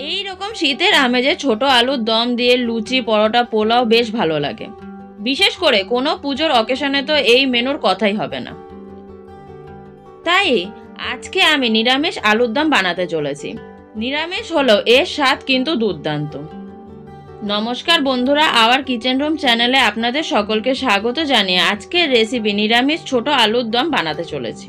এই রকম শীতের আমেজে ছোট আলুর দম দিয়ে লুচি, পরোটা, পোলাও বেশ ভালো লাগে। বিশেষ করে কোনো পুজোর অকেশনে তো এই মেনুর কথাই হবে না। তাই আজকে আমি নিরামিষ আলুর দম বানাতে চলেছি। নিরামিষ হলেও এর স্বাদ কিন্তু দুর্দান্ত। নমস্কার বন্ধুরা, আওয়ার কিচেন রুম চ্যানেলে আপনাদের সকলকে স্বাগত জানিয়ে আজকের রেসিপি নিরামিষ ছোট আলুর দম বানাতে চলেছি।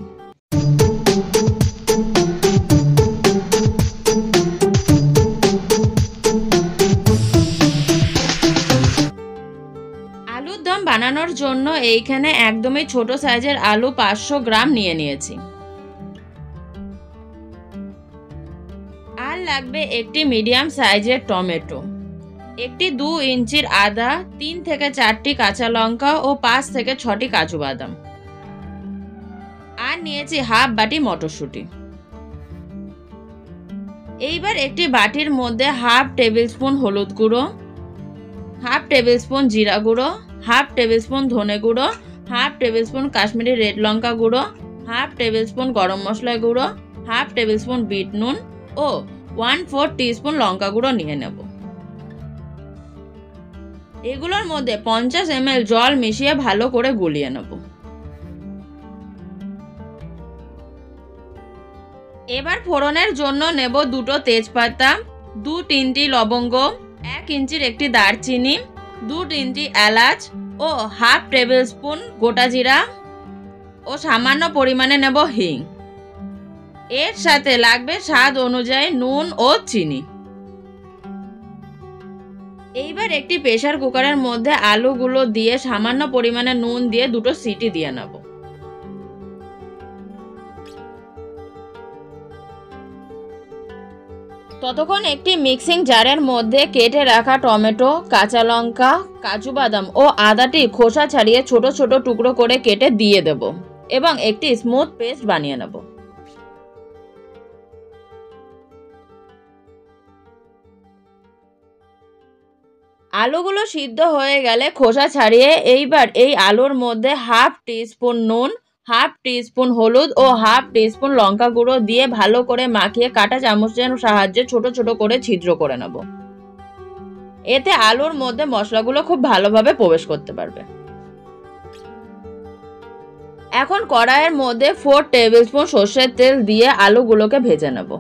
আলুর দম বানানোর জন্য এইখানে একদমই ছোট সাইজের আলু 500 গ্রাম নিয়ে নিয়েছি। আর লাগবে একটি মিডিয়াম সাইজের টমেটো, একটি 2 ইঞ্চির আদা, 3 থেকে 4টি কাঁচা লঙ্কা ও 5 থেকে 6টি কাজু বাদাম। আর নিয়েছি হাফ বাটি মটরশুঁটি। এইবার একটি বাটির মধ্যে হাফ টেবিল স্পুন হলুদ গুঁড়ো, হাফ টেবিল স্পুন জিরা গুঁড়ো, হাফ টেবিল স্পুন ধনে গুঁড়ো, half tablespoon Kashmiri red লঙ্কা গুঁড়ো, হাফ টেবিল স্পুন গরম মশলা গুঁড়ো, হাফ টেবিল স্পুন বিট নুন ও 1/4 টিস্পুন লঙ্কা গুঁড়ো নিয়ে নেব। এগুলোর মধ্যে 50 ml জল মিশিয়ে ভালো করে গুলিয়ে নেব। এবার ফোড়নের জন্য নেব 2টো তেজপাতা, 2-3টি লবঙ্গ, 1 ইঞ্চির একটি দারচিনি, 2-3টি এলাচ ও হাফ টেবিল স্পুন গোটা জিরা ও সামান্য পরিমাণে নেব হিং। এর সাথে লাগবে স্বাদ অনুযায়ী নুন ও চিনি। এইবার একটি প্রেসার কুকারের মধ্যে আলুগুলো দিয়ে সামান্য পরিমাণে নুন দিয়ে 2টো সিটি দিয়ে নেব। ততক্ষণ একটি মিক্সিং জারের মধ্যে কেটে রাখা টমেটো, কাঁচা লঙ্কা, কাজু বাদাম ও আদাটি খোসা ছাড়িয়ে ছোট ছোট টুকরো করে কেটে দিয়ে দেব এবং একটি স্মুথ পেস্ট বানিয়ে নেব। আলুগুলো সিদ্ধ হয়ে গেলে খোসা ছাড়িয়ে এইবার এই আলুর মধ্যে হাফ টিস্পুন নুন, হাফ টিস্পুন হলুদ ও হাফ টিস্পুন লঙ্কা গুঁড়ো দিয়ে ভালো করে মাখিয়ে কাঁটা চামচের সাহায্যে ছোট ছোট করে ছিদ্র করে নেব। এতে আলুর মধ্যে মশলাগুলো খুব ভালোভাবে প্রবেশ করতে পারবে। এখন কড়াইয়ের মধ্যে 4 টেবিল স্পুন সর্ষের তেল দিয়ে আলুগুলোকে ভেজে নেব।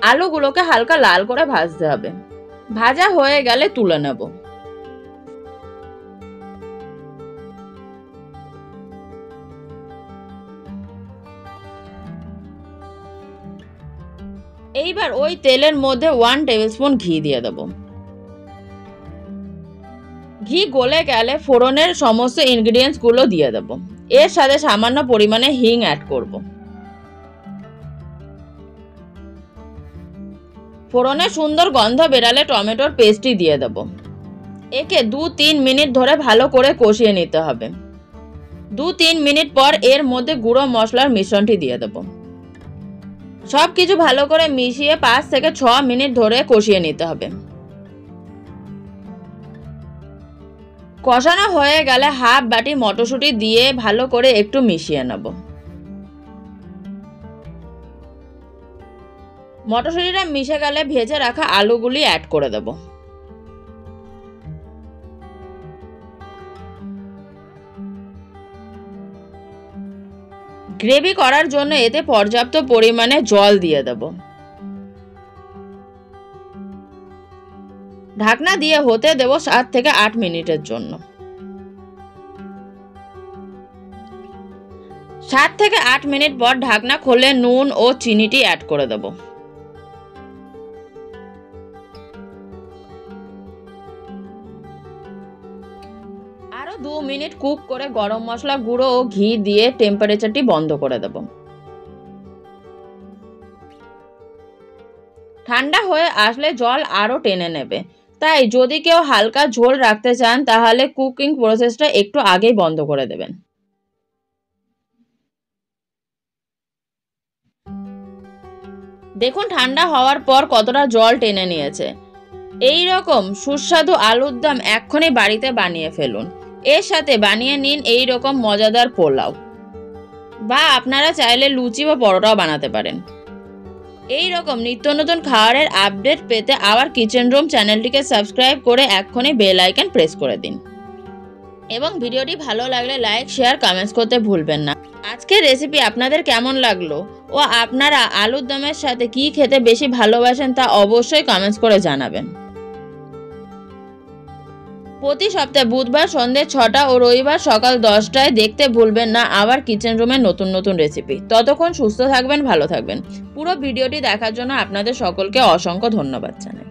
আলুগুলোকে হালকা লাল করে ভাজতে হবে। ভাজা হয়ে গেলে তুলে নেব। এইবার ওই তেলের মধ্যে 1 টেবিল স্পুন ঘি দিয়ে দেব। ঘি গলে গেলে ফোড়নের সমস্ত ইনগ্রিডিয়েন্টস গুলো দিয়ে দেব। এর সাথে সামান্য পরিমাণে হিং অ্যাড করব। ফোড়নে সুন্দর গন্ধ বেরালে টমেটোর পেস্টটি দিয়ে দেব। একে 2-3 মিনিট ধরে ভালো করে কষিয়ে নিতে হবে। 2-3 মিনিট পর এর মধ্যে গুঁড়ো মশলার মিশ্রণটি দিয়ে দেব। সব কিছু ভালো করে মিশিয়ে 5 থেকে 6 মিনিট ধরে কষিয়ে নিতে হবে। কষানো হয়ে গেলে হাফ বাটি মটরশুঁটি দিয়ে ভালো করে একটু মিশিয়ে নেব। মটরশুঁটিটা মিশে গেলে ভেজে রাখা আলুগুলি অ্যাড করে দেব। গ্রেভি করার জন্য এতে পর্যাপ্ত পরিমাণে জল দিয়ে দেব। ঢাকনা দিয়ে হতে দেব 7 থেকে 8 মিনিটের জন্য। 7 থেকে 8 মিনিট পর ঢাকনা খুলে নুন ও চিনিটি অ্যাড করে দেব। আরো 2 মিনিট কুক করে গরম মশলা গুঁড়ো ও ঘি দিয়ে টেম্পারেচারটি বন্ধ করে দেব। ঠান্ডা হয়ে আসলে জল আরো টেনে নেবে, তাই যদি কেউ হালকা ঝোল রাখতে চান তাহলে কুকিং প্রসেসটা একটু আগেই বন্ধ করে দেবেন। দেখুন ঠান্ডা হওয়ার পর কতটা জল টেনে নিয়েছে। এই রকম সুস্বাদু আলুর দম এক্ষুনি বাড়িতে বানিয়ে ফেলুন। এর সাথে বানিয়ে নিন এই রকম মজাদার পোলাও, বা আপনারা চাইলে লুচি বা পরোটাও বানাতে পারেন। এই রকম নিত্য নতুন খাবারের আপডেট পেতে আওয়ার কিচেন রুম চ্যানেলটিকে সাবস্ক্রাইব করে এক্ষুনি বেল আইকন প্রেস করে দিন, এবং ভিডিওটি ভালো লাগলে লাইক শেয়ার কমেন্টস করতে ভুলবেন না। আজকের রেসিপি আপনাদের কেমন লাগলো ও আপনারা আলুর দমের সাথে কি খেতে বেশি ভালোবাসেন তা অবশ্যই কমেন্টস করে জানাবেন। প্রতি সপ্তাহে বুধবার সন্ধ্যে 6টা ও রবিবার সকাল 10টায় দেখতে ভুলবেন না আওয়ার কিচেন রুমের নতুন নতুন রেসিপি। ততক্ষণ সুস্থ থাকবেন, ভালো থাকবেন। পুরো ভিডিওটি দেখার জন্য আপনাদের সকলকে অসংখ্য ধন্যবাদ জানাই।